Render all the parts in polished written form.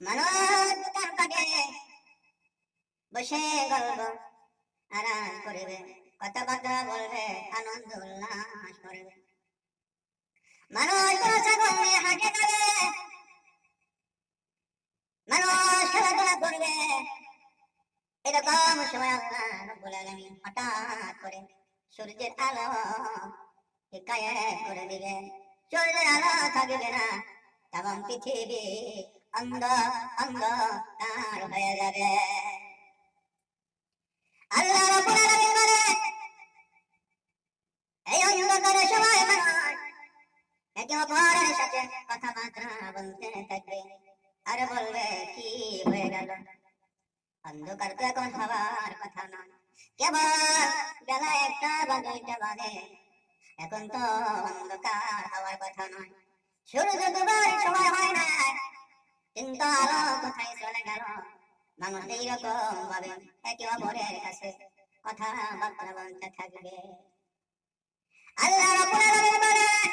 মানুষ দোকান পাটে বসে গল্প আরাম করবে, কথাবার্তা বলবে, আনন্দ উল্লাস করবে। মানুষ গরু ছাগল নিয়ে হাটে যাবে, মানুষ খেলাধুলা করবে। এরকম সময় আল্লাহ রাব্বুল আলামিন হঠাৎ করে সূর্যের আলো গায়েব করে দিবেন। সূর্যের আলো থাকবে না, তখন পৃথিবী অন্ধকার হয়ে যাবে। আল্লাহ রাব্বুল আলামিন বলেন, এই অন্ধকারের সময় মানুষ একে অপরের সাথে কথাবার্তা বলতে থাকবে আর বলবে কি হয়ে গেল। অন্ধকার তো এখন হওয়ার কথা না, কেবল বেলা 1টা বা 2টা বাজে, এখন তো অন্ধকার হওয়ার কথা নয়। সূর্য ডুবার সময় হয় না, কিন্তু আলো কোথায় চলে গেল। মানুষ এইরকম ভাবে একে অপরের কাছে কথাবার্তা বলতে থাকবে। আল্লাহ রাব্বুল আলামিন বলেন,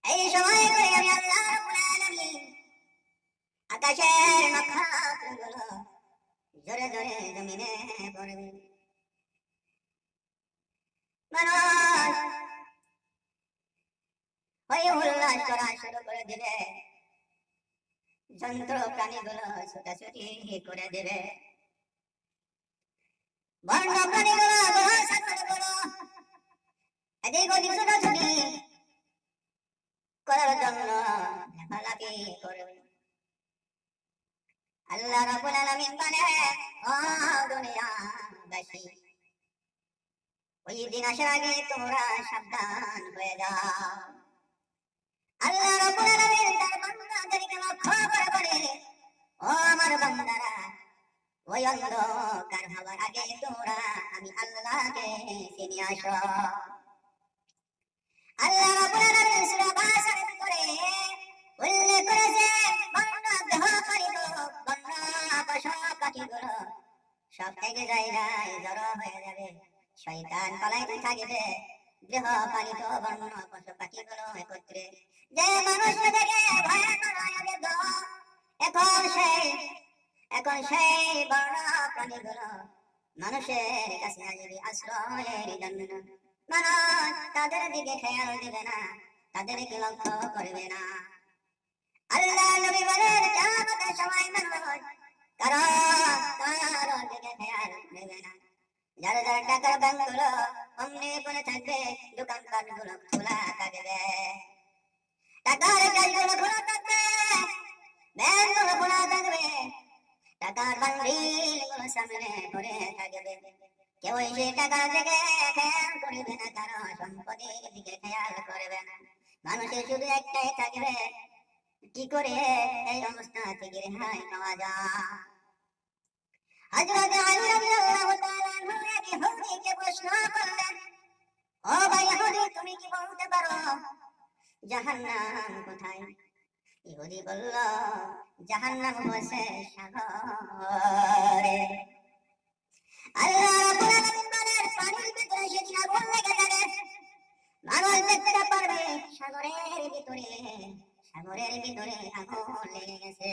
এই সময় করে আমি আল্লাহ রাব্বুল আলামিন আকাশের নক্ষত্রগুলো জোরে জোরে জমিনে পড়বে। মানুষ হই উল্লাস করা শুরু করে দিবে, যন্ত্র প্রাণীগুলো ছোটাছুটি করে দিবে, বন্য প্রাণীগুলো গ্রহ ছাগলগুলো এদিক ওদিক ছোটাছুটি করার জন্য লাফালাফি করবে। আল্লাহ রাব্বুল আলামিন বলেন, ও দুনিয়াবাসী, ওই দিন আসার আগে তোমরা সাবধান হয়ে যাও। আল্লাহ রাব্বুল আলামিন তার বান্দাদেরকে লক্ষ্য করে বলে, ও আমার বান্দারা, ওই অন্ধকার হওয়ার আগে তোমরা আমি আল্লাহকে চিনে আসো। আল্লাহ রাব্বুল আলামিন সূরা বাকারার ভিতরে উল্লেখ করেছেন, বন্য দেহধারী লোক, বন্য পশু পাখিগুলো সব এক জায়গায় জড়ো হয়ে যাবে, শয়তান পালাইতে থাকবে। গৃহপালিত বন্য পশু পাখিগুলো একত্রে যে মানুষকে দেখে ভয়ে পালাইয়া যেত, এখন সেই বন্য প্রাণীগুলো মানুষের কাছে আসবে আশ্রয়ের জন্য। মানুষ তাদের দিকে খেয়াল দিবে না, তাদেরকে লক্ষ্য করবে না। আল্লাহ নবী বলেন, কিয়ামতের সময় মানুষ কারো দিকে খেয়াল দেবে না। যার যার টাকার ব্যাংকগুলো অমনি পড়ে থাকবে, দোকানপাটগুলো খোলা থাকবে, টাকার গাড়িগুলো খোলা থাকবে, ব্যাংকগুলো খোলা থাকবে, টাকার বান্ডিলগুলো সামনে পড়ে থাকবে। কেউ সে টাকার দিকে খেয়াল করবে না, কারো সম্পদের দিকে খেয়াল করবে না। মানুষের শুধু একটাই থাকবে, কি করে এই অবস্থা থেকে রেহাই পাওয়া যায়। হযরত আলী রাদিয়াল্লাহু তাআলা আনহু এক ইহুদীকে প্রশ্ন করলেন, ও ভাই ইহুদী, তুমি কি বলতে পারো জাহান্নাম কোথায়? ইহুদী বলল, জাহান্নাম হচ্ছে সাগরে। আল্লাহ রাব্বুল আলামিন বলেন, পানির ভিতরে সেদিন আগুন লেগে যাবে, মানুষ দেখতে পারবে সাগরের ভিতরে আগুন লেগে গেছে।